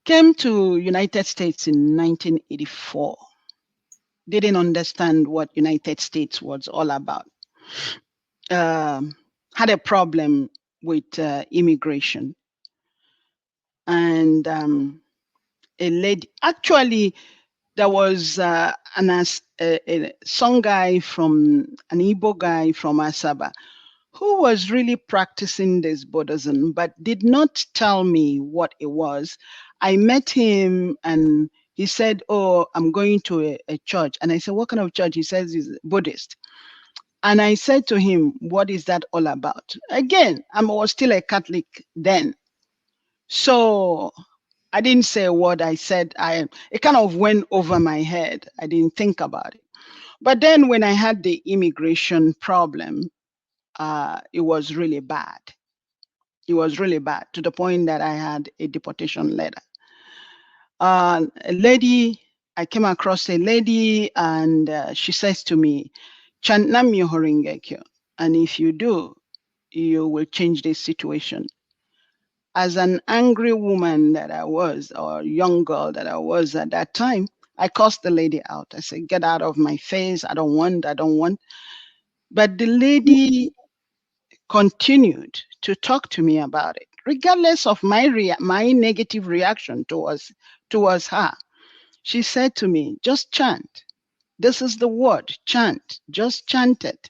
Came to United States in 1984. Didn't understand what United States was all about. Had a problem with immigration. And a lady, actually, there was a song guy from, an Igbo guy from Asaba, who was really practicing this Buddhism, but did not tell me what it was. I met him and he said, "Oh, I'm going to a church." And I said, "What kind of church?" He says he's Buddhist. And I said to him, "What is that all about?" Again, I was still a Catholic then. So I didn't say a word. I said, it kind of went over my head. I didn't think about it. But then when I had the immigration problem, it was really bad. It was really bad to the point that I had a deportation letter. A lady, I came across a lady and she says to me, "Chant Nam Myoho Renge Kyo. And if you do, you will change this situation." As an angry woman that I was, or young girl that I was at that time, I cursed the lady out. I said, "Get out of my face. I don't want, I don't want." But the lady continued to talk to me about it, regardless of my negative reaction towards her. She said to me, "Just chant. This is the word, chant. Just chant it."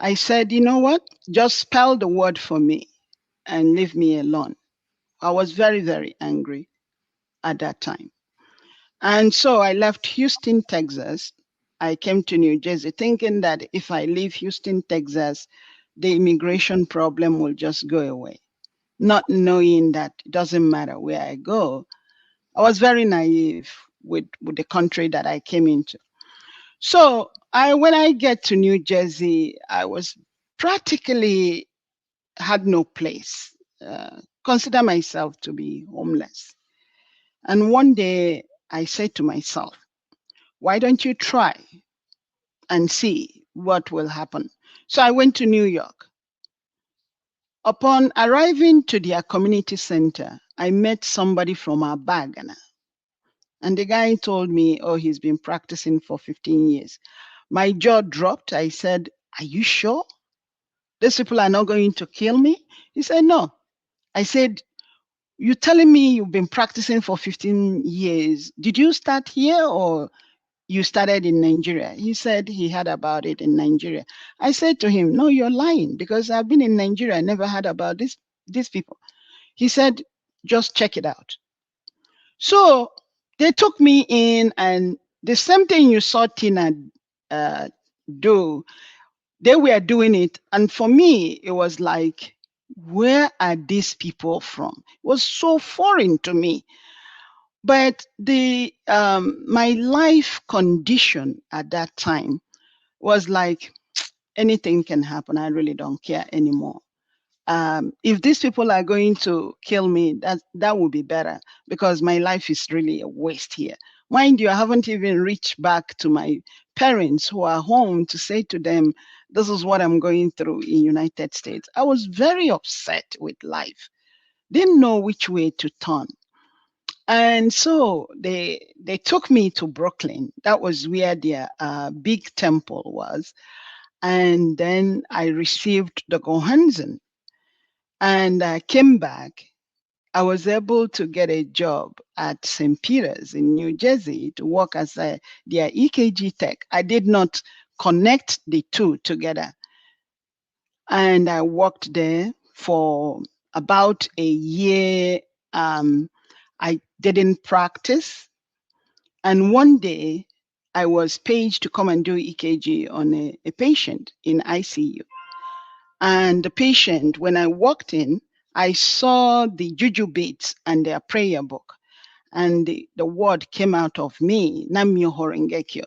I said, "You know what? Just spell the word for me and leave me alone." I was very, very angry at that time. And so I left Houston, Texas. I came to New Jersey thinking that if I leave Houston, Texas, the immigration problem will just go away, not knowing that it doesn't matter where I go. I was very naive with the country that I came into. So when I get to New Jersey, I was practically had no place. Consider myself to be homeless. And one day I said to myself, "Why don't you try and see what will happen?" So I went to New York. Upon arriving to their community center, I met somebody from Abagana. And the guy told me, "Oh, he's been practicing for 15 years. My jaw dropped. I said, "Are you sure these people are not going to kill me?" He said, "No." I said, "You're telling me you've been practicing for 15 years. Did you start here or you started in Nigeria?" He said he heard about it in Nigeria. I said to him, "No, you're lying, because I've been in Nigeria. I never heard about these people." He said, "Just check it out." So they took me in, and the same thing you saw Tina uh, do, they were doing it. And for me, it was like, where are these people from? It was so foreign to me. But the my life condition at that time was like, anything can happen. I really don't care anymore. If these people are going to kill me, that would be better, because my life is really a waste here. Mind you, I haven't even reached back to my parents who are home to say to them, "This is what I'm going through in United States." I was very upset with life. Didn't know which way to turn. And so they took me to Brooklyn. That was where their big temple was. And then I received the Gohanzen and I came back. I was able to get a job at St. Peter's in New Jersey to work as their EKG tech. I did not connect the two together. And I worked there for about a year. I didn't practice. And one day I was paid to come and do EKG on a patient in ICU. And the patient, when I walked in, I saw the juju beads and their prayer book. And the word came out of me, Nam Myoho Renge Kyo.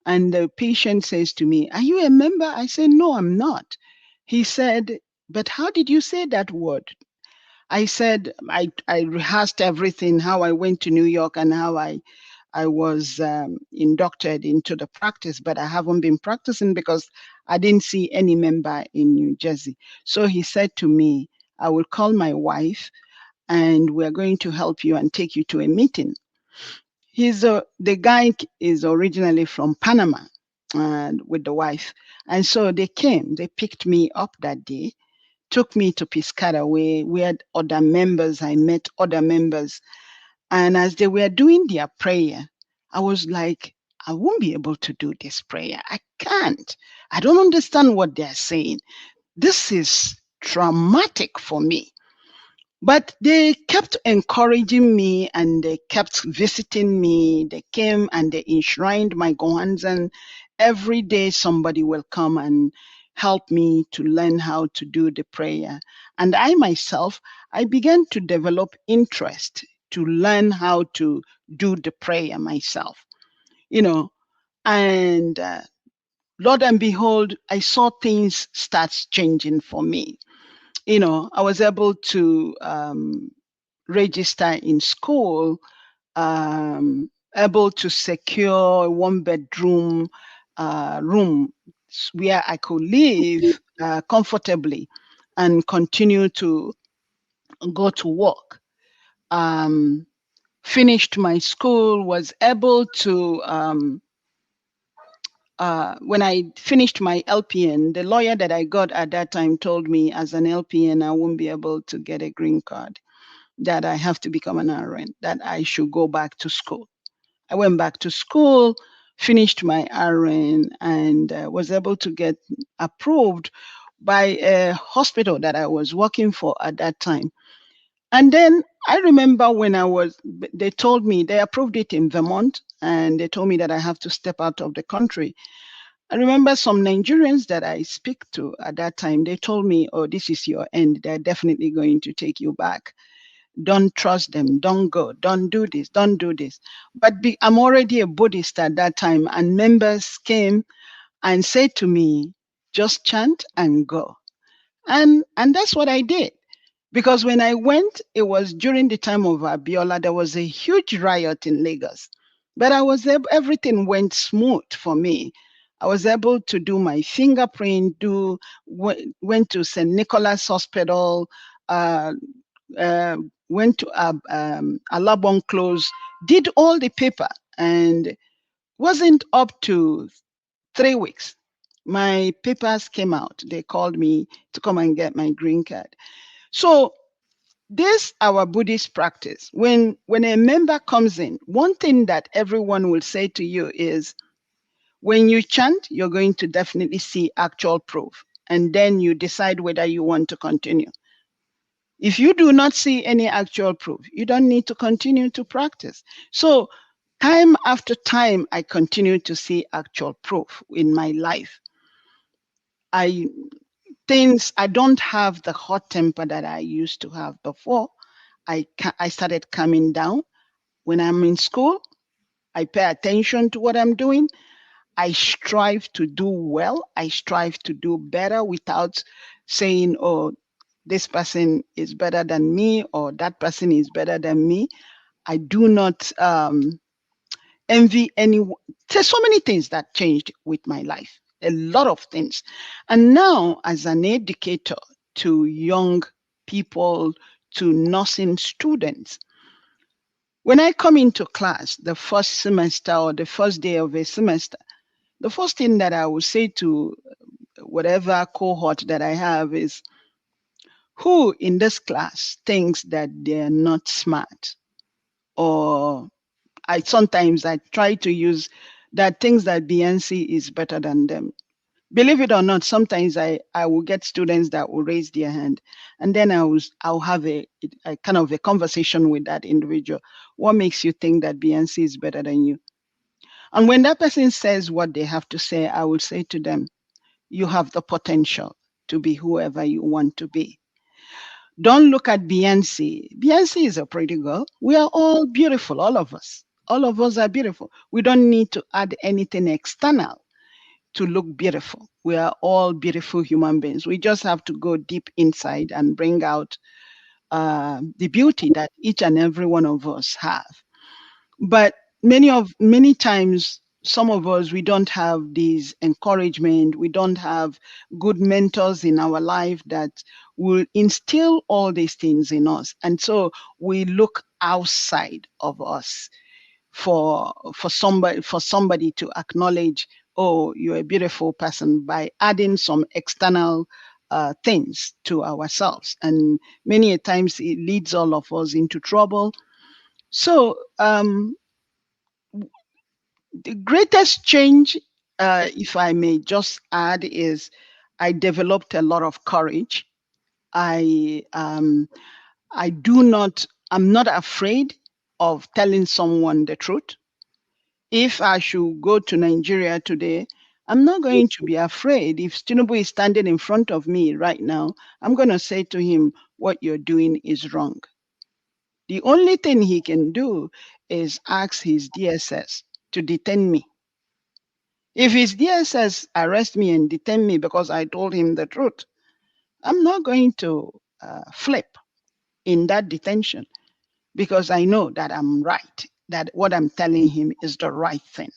And the patient says to me, "Are you a member?" I said, "No, I'm not." He said, "But how did you say that word?" I said, I rehearsed everything, how I went to New York and how I was inducted into the practice, but I haven't been practicing because I didn't see any member in New Jersey. So he said to me, "I will call my wife and we're going to help you and take you to a meeting. The guy is originally from Panama and with the wife. And so they came, they picked me up that day, took me to Piscataway. We had other members. I met other members. And as they were doing their prayer, I was like, I won't be able to do this prayer. I can't. I don't understand what they're saying. This is traumatic for me. But they kept encouraging me and they kept visiting me. They came and they enshrined my Gohanzen. Every day somebody will come and help me to learn how to do the prayer. And I myself, I began to develop interest to learn how to do the prayer myself, you know, and Lord and behold, I saw things start changing for me. I was able to register in school, able to secure a 1-bedroom room where I could live comfortably and continue to go to work. Finished my school, was able to, when I finished my LPN, the lawyer that I got at that time told me as an LPN, I won't be able to get a green card, that I have to become an RN, that I should go back to school. I went back to school, finished my RN, and was able to get approved by a hospital that I was working for at that time. And then I remember when they told me, they approved it in Vermont, and they told me that I have to step out of the country. I remember some Nigerians that I speak to at that time, they told me, oh, this is your end. They're definitely going to take you back. Don't trust them. Don't go. Don't do this. Don't do this. But I'm already a Buddhist at that time, and members came and said to me, just chant and go. And that's what I did. Because when I went, it was during the time of Abiola. There was a huge riot in Lagos, but everything went smooth for me. I was able to do my fingerprint, went to St. Nicholas Hospital, uh, went to Alabon Close, did all the paper, and wasn't up to 3 weeks. My papers came out. They called me to come and get my green card. So this our Buddhist practice. When a member comes in, one thing that everyone will say to you is, when you chant, you're going to definitely see actual proof, and then you decide whether you want to continue. If you do not see any actual proof, you don't need to continue to practice. So time after time, I continue to see actual proof in my life. I don't have the hot temper that I used to have before. I started calming down. When I'm in school, I pay attention to what I'm doing. I strive to do well. I strive to do better without saying, oh, this person is better than me or that person is better than me. I do not envy anyone. There's so many things that changed with my life, a lot of things. And now, as an educator to young people, to nursing students, when I come into class the first semester or the first day of a semester, the first thing that I will say to whatever cohort that I have is, who in this class thinks that they're not smart? Or sometimes I try to use that things that Beyonce is better than them. Believe it or not, sometimes I will get students that will raise their hand, and then I'll have a kind of a conversation with that individual. What makes you think that Beyonce is better than you? And when that person says what they have to say, I will say to them, you have the potential to be whoever you want to be. Don't look at Beyonce. Beyonce is a pretty girl. We are all beautiful, all of us. All of us are beautiful. We don't need to add anything external to look beautiful. We are all beautiful human beings. We just have to go deep inside and bring out the beauty that each and every one of us have. But many times some of us, we don't have this encouragement. We don't have good mentors in our life that will instill all these things in us. And so we look outside of us for somebody to acknowledge, oh, you're a beautiful person, by adding some external things to ourselves. And many a times it leads all of us into trouble. So the greatest change, if I may just add, is I developed a lot of courage. I I do not, I'm not afraid of telling someone the truth. If I should go to Nigeria today, I'm not going to be afraid. If Tinubu is standing in front of me right now, I'm going to say to him, what you're doing is wrong. The only thing he can do is ask his DSS to detain me. If his DSS arrest me and detain me because I told him the truth, I'm not going to flip in that detention, because I know that I'm right, that what I'm telling him is the right thing.